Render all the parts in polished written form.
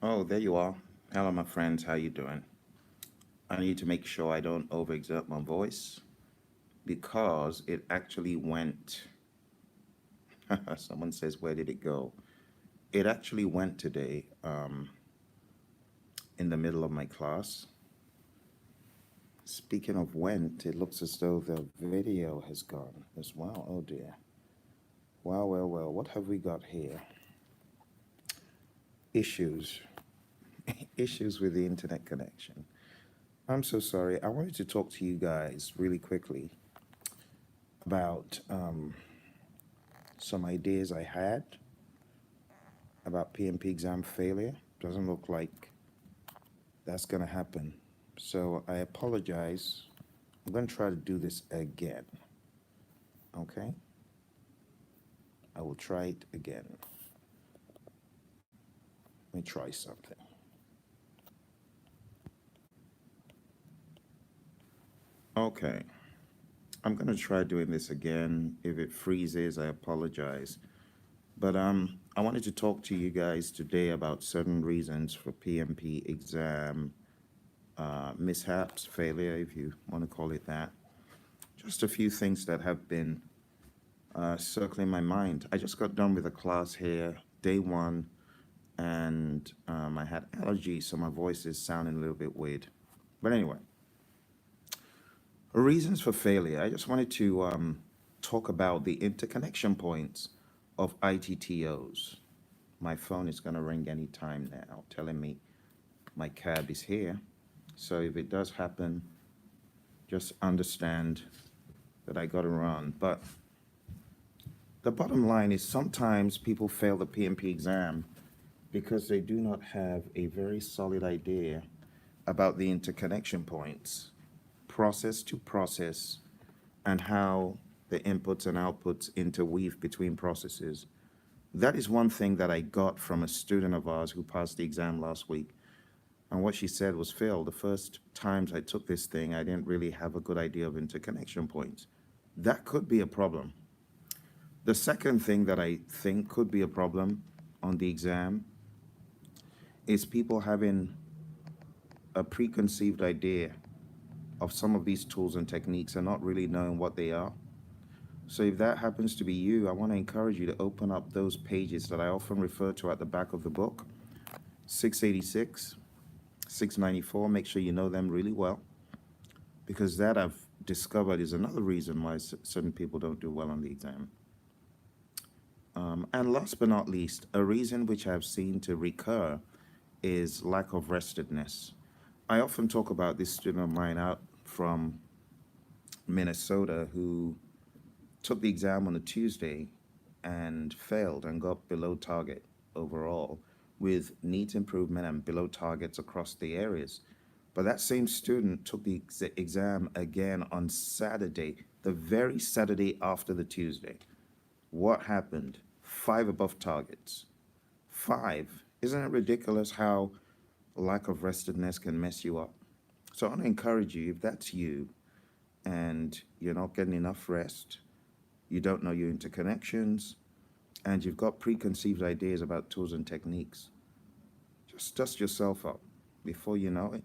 Oh, there you are. Hello, my friends. How you doing? I need to make sure I don't overexert my voice because it actually went. Someone says, "Where did it go?" It actually went today. In the middle of my class. Speaking of went, it looks as though the video has gone as well. Oh dear. Well. What have we got here? Issues. Issues with the internet connection. I'm so sorry. I wanted to talk to you guys really quickly about some ideas I had about PMP exam failure. Doesn't look like that's going to happen. So I apologize. I'm going to try to do this again. Okay? I will try it again. Let me try something. Okay. I'm going to try doing this again. If it freezes, I apologize. But I wanted to talk to you guys today about certain reasons for PMP exam mishaps, failure, if you want to call it that. Just a few things that have been circling my mind. I just got done with a class here, day one, and I had allergies, so my voice is sounding a little bit weird. But anyway, reasons for failure. I just wanted to talk about the interconnection points of ITTOs. My phone is going to ring any time now, telling me my cab is here. So if it does happen, just understand that I got to run. But the bottom line is sometimes people fail the PMP exam because they do not have a very solid idea about the interconnection points, process to process, and how the inputs and outputs interweave between processes. That is one thing that I got from a student of ours who passed the exam last week. And what she said was, Phil, the first times I took this thing, I didn't really have a good idea of interconnection points. That could be a problem. The second thing that I think could be a problem on the exam is people having a preconceived idea of some of these tools and techniques and not really knowing what they are. So if that happens to be you, I want to encourage you to open up those pages that I often refer to at the back of the book, 686, 694. Make sure you know them really well, because that I've discovered is another reason why certain people don't do well on the exam. And last but not least, a reason which I've seen to recur is lack of restedness. I often talk about this student of mine out from Minnesota who took the exam on a Tuesday and failed and got below target overall with neat improvement and below targets across the areas. But that same student took the exam again on Saturday, the very Saturday after the Tuesday. What happened? Five above targets. Five. Isn't it ridiculous how lack of restedness can mess you up? So I want to encourage you, if that's you and you're not getting enough rest, you don't know your interconnections, and you've got preconceived ideas about tools and techniques, just dust yourself up. Before you know it,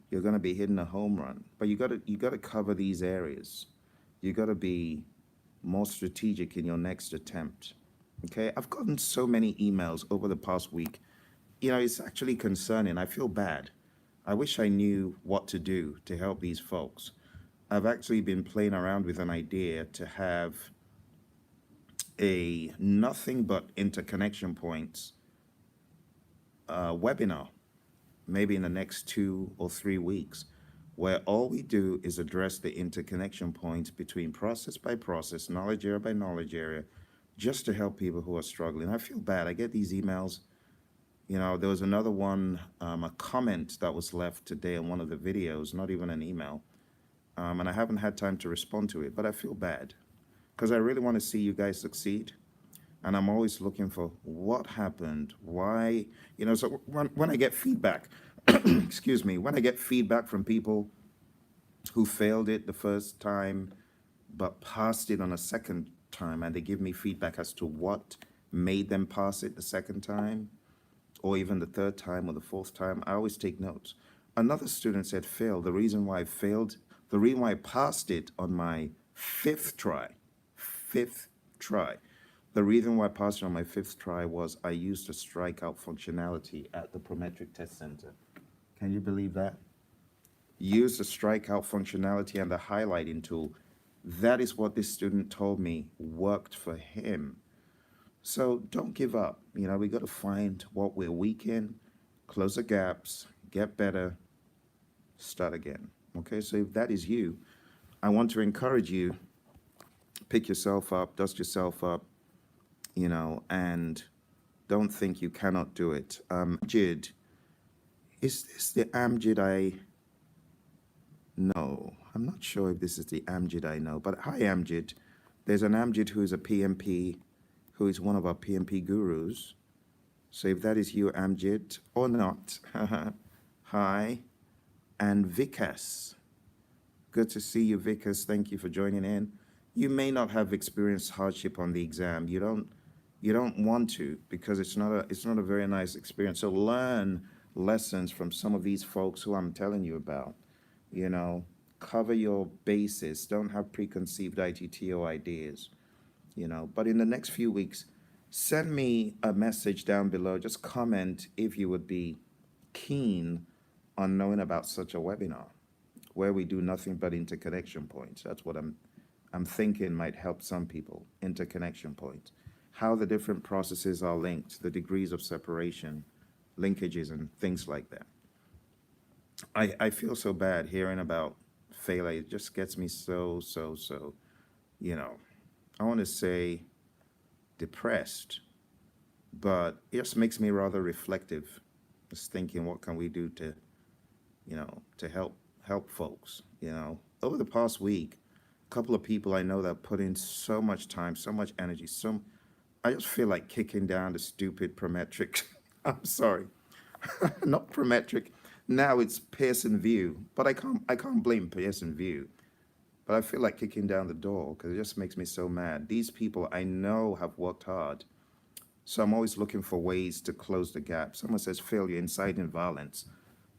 you're going to be hitting a home run. But you got to cover these areas. You got to be more strategic in your next attempt. Okay, I've gotten so many emails over the past week. It's actually concerning. I feel bad. I wish I knew what to do to help these folks. I've actually been playing around with an idea to have a nothing but interconnection points webinar, maybe in the next 2 or 3 weeks, where all we do is address the interconnection points between process by process, knowledge area by knowledge area, just to help people who are struggling. I feel bad. I get these emails. There was another one, a comment that was left today in one of the videos, not even an email. And I haven't had time to respond to it, but I feel bad because I really want to see you guys succeed. And I'm always looking for what happened, why, so when I get feedback, excuse me, when I get feedback from people who failed it the first time but passed it on a second time, and they give me feedback as to what made them pass it the second time, or even the third time or the fourth time, I always take notes. Another student said, Phil, the reason why I failed, the reason why I passed it on my fifth try, the reason why I passed it on my fifth try was I used the strikeout functionality at the Prometric Test Center. Can you believe that? Use the strikeout functionality and the highlighting tool. That is what this student told me worked for him. So don't give up. We got to find what we're weak in, close the gaps, get better, start again. Okay, so if that is you, I want to encourage you, pick yourself up, dust yourself up, and don't think you cannot do it. Amjid, is this the Amjid I know? I'm not sure if this is the Amjid I know, but hi, Amjid. There's an Amjid who is a PMP, who is one of our PMP gurus. So if that is you, Amjid, or not, hi. And Vikas, good to see you, Vikas. Thank you for joining in. You may not have experienced hardship on the exam. You don't want to, because it's not a very nice experience. So learn lessons from some of these folks who I'm telling you about. Cover your bases. Don't have preconceived ITTO ideas. But in the next few weeks, send me a message down below. Just comment if you would be keen on knowing about such a webinar where we do nothing but interconnection points. That's what I'm thinking might help some people. Interconnection points, how the different processes are linked, the degrees of separation, linkages, and things like that. I feel so bad hearing about failure. It just gets me so, I want to say depressed, but it just makes me rather reflective. Just thinking, what can we do to help folks? Over the past week, a couple of people I know that put in so much time, so much energy, I just feel like kicking down the stupid Prometric. I'm sorry, not Prometric. Now it's Pearson View, but I can't blame Pearson View. But I feel like kicking down the door because it just makes me so mad. These people I know have worked hard. So I'm always looking for ways to close the gap. Someone says, Phil, you're inciting violence.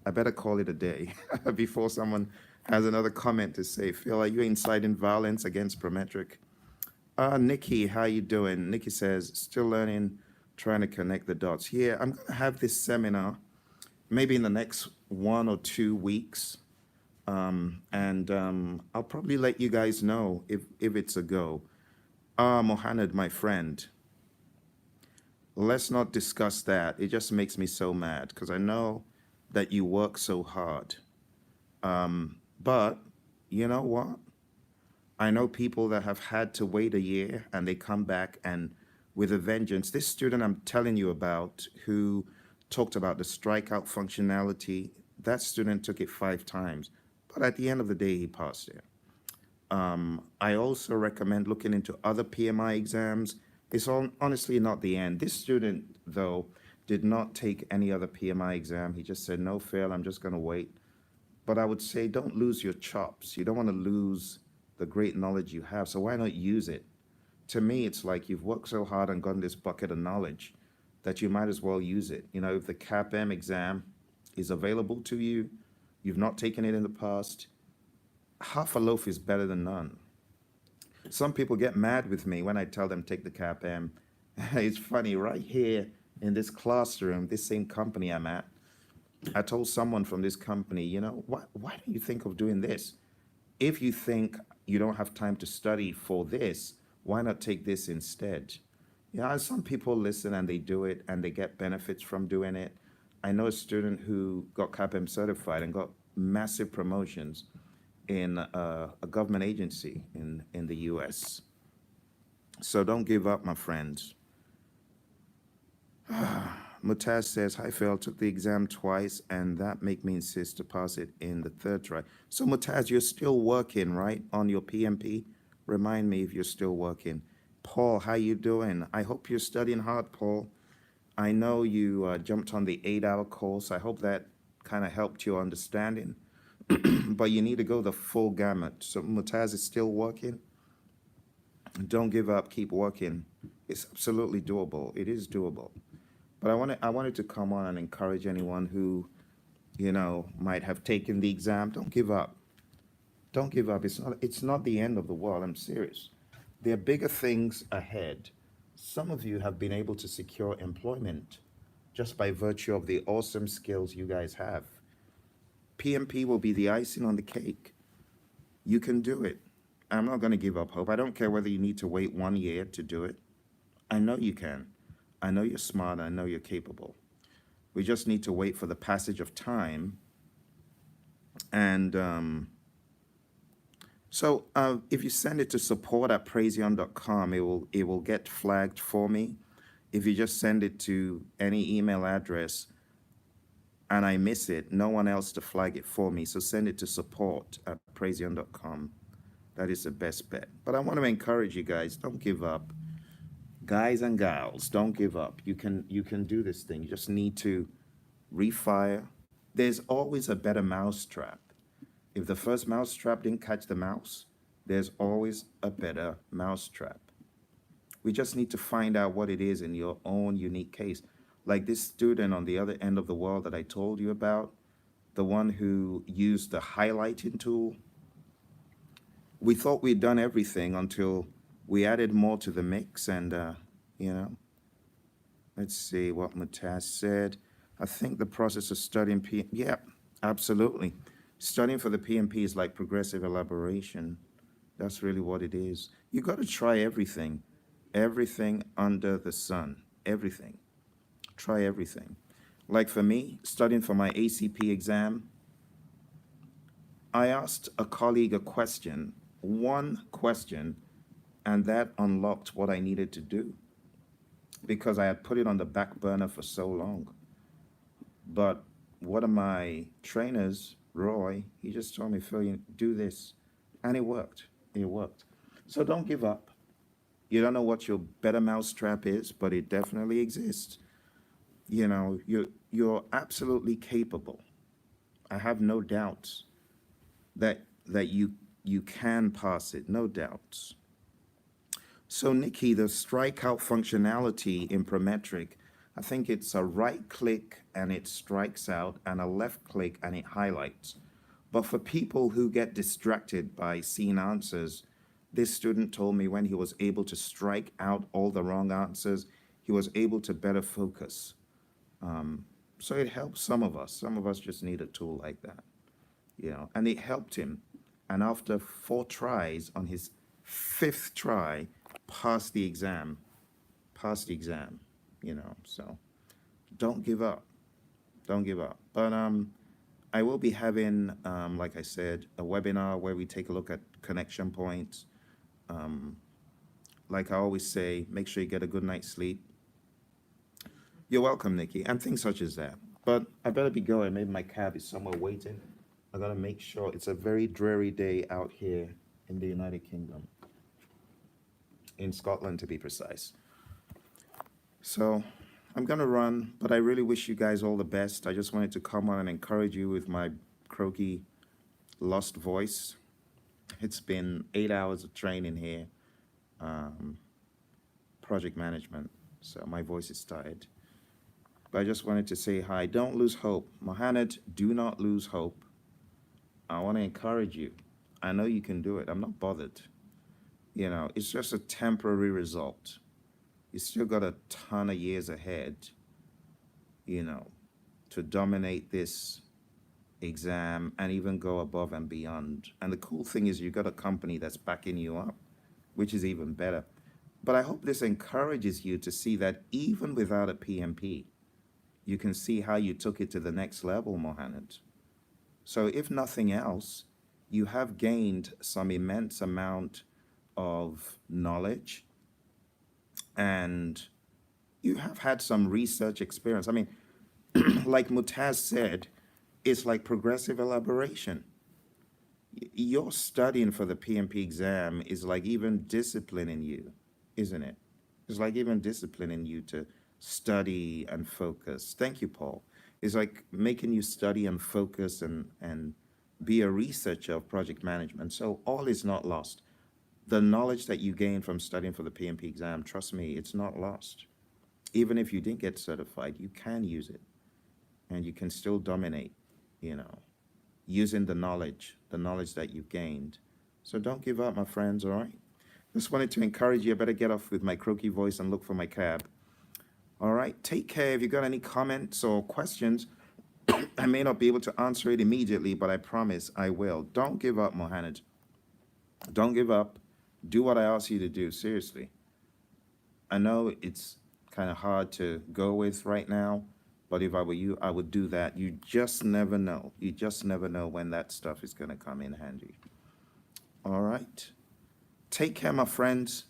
I better call it a day before someone has another comment to say, Phil, are you inciting violence against Prometric? Nikki, how you doing? Nikki says, still learning, trying to connect the dots. Yeah, I'm going to have this seminar maybe in the next 1 or 2 weeks. And I'll probably let you guys know if it's a go. Mohanad, my friend, let's not discuss that. It just makes me so mad because I know that you work so hard. But you know what? I know people that have had to wait a year and they come back and with a vengeance. This student I'm telling you about who talked about the strikeout functionality, that student took it 5 times. But at the end of the day, he passed it. I also recommend looking into other PMI exams. It's honestly not the end. This student, though, did not take any other PMI exam. He just said, no, Phil, I'm just going to wait. But I would say don't lose your chops. You don't want to lose the great knowledge you have. So why not use it? To me, it's like you've worked so hard and gotten this bucket of knowledge that you might as well use it. If the CAPM exam is available to you, you've not taken it in the past, half a loaf is better than none. Some people get mad with me when I tell them take the CAPM. It's funny, right here in this classroom, this same company I'm at, I told someone from this company, why don't you think of doing this? If you think you don't have time to study for this, why not take this instead? Some people listen and they do it and they get benefits from doing it. I know a student who got CAPM certified and got massive promotions in a government agency in the US. So don't give up, my friends. Mutaz says, hi Phil, took the exam twice and that make me insist to pass it in the 3rd try. So Mutaz, you're still working, right, on your PMP? Remind me if you're still working. Paul, how you doing? I hope you're studying hard, Paul. I know you jumped on the 8-hour course. I hope that kind of helped your understanding. But you need to go the full gamut. So Mutaz is still working. Don't give up, keep working. It's absolutely doable. It is doable. But I wanted to come on and encourage anyone who, might have taken the exam. Don't give up. Don't give up. It's not the end of the world. I'm serious. There are bigger things ahead. Some of you have been able to secure employment just by virtue of the awesome skills you guys have. PMP will be the icing on the cake. You can do it. I'm not going to give up hope. I don't care whether you need to wait 1 year to do it. I know you can. I know you're smart. I know you're capable. We just need to wait for the passage of time. And if you send it to support@praizion.com, it will get flagged for me. If you just send it to any email address and I miss it, no one else to flag it for me. So send it to support@praizion.com. That is the best bet. But I want to encourage you guys, don't give up. Guys and gals, don't give up. You can do this thing. You just need to refire. There's always a better mousetrap. If the first mousetrap didn't catch the mouse, there's always a better mousetrap. We just need to find out what it is in your own unique case. Like this student on the other end of the world that I told you about, the one who used the highlighting tool. We thought we'd done everything until we added more to the mix. And, you know, let's see what Mutaz said. I think the process of studying yeah, absolutely. Studying for the PMP is like progressive elaboration. That's really what it is. You got to try everything under the sun, everything. Try everything. Like for me, studying for my ACP exam, I asked a colleague a question, one question, and that unlocked what I needed to do because I had put it on the back burner for so long. But one of my trainers, Roy, he just told me, Phil, you do this. And it worked. It worked. So don't give up. You don't know what your better mousetrap is, but it definitely exists. You know, you're absolutely capable. I have no doubts that you can pass it, no doubts. So Nikki, the strikeout functionality in Prometric, I think it's a right click and it strikes out and a left click and it highlights. But for people who get distracted by seeing answers, this student told me when he was able to strike out all the wrong answers, he was able to better focus. So it helps some of us. Some of us just need a tool like that, you know, and it helped him. And after 4 tries, on his 5th try, passed the exam, you know, so don't give up. Don't give up. But I will be having, like I said, a webinar where we take a look at connection points. Like I always say, make sure you get a good night's sleep. You're welcome, Nikki, and things such as that. But I better be going. Maybe my cab is somewhere waiting. I gotta make sure. It's a very dreary day out here in the United Kingdom, in Scotland to be precise. So I'm gonna run, but I really wish you guys all the best. I just wanted to come on and encourage you with my croaky, lost voice. It's been 8 hours of training here, project management, so my voice is tired. But I just wanted to say hi. Don't lose hope. Mohammed, do not lose hope. I want to encourage you. I know you can do it. I'm not bothered. You know, it's just a temporary result. You still got a ton of years ahead, you know, to dominate this exam and even go above and beyond. And the cool thing is you got a company that's backing you up, which is even better. But I hope this encourages you to see that even without a PMP, you can see how you took it to the next level, Mohammed. So if nothing else, you have gained some immense amount of knowledge and you have had some research experience. I mean, like Mutaz said, it's like progressive elaboration. Your studying for the PMP exam is like even disciplining you, isn't it? It's like even disciplining you to study and focus. Thank you, Paul. It's like making you study and focus and be a researcher of project management. So all is not lost. The knowledge that you gain from studying for the PMP exam, trust me, it's not lost. Even if you didn't get certified, you can use it and you can still dominate, you know, using the knowledge that you've gained. So don't give up, my friends, all right? Just wanted to encourage you. I better get off with my croaky voice and look for my cab. All right, take care. If you got any comments or questions, I may not be able to answer it immediately, but I promise I will. Don't give up, Mohammed. Don't give up. Do what I ask you to do, seriously. I know it's kind of hard to go with right now, but if I were you, I would do that. You just never know. You just never know when that stuff is going to come in handy. All right. Take care, my friends.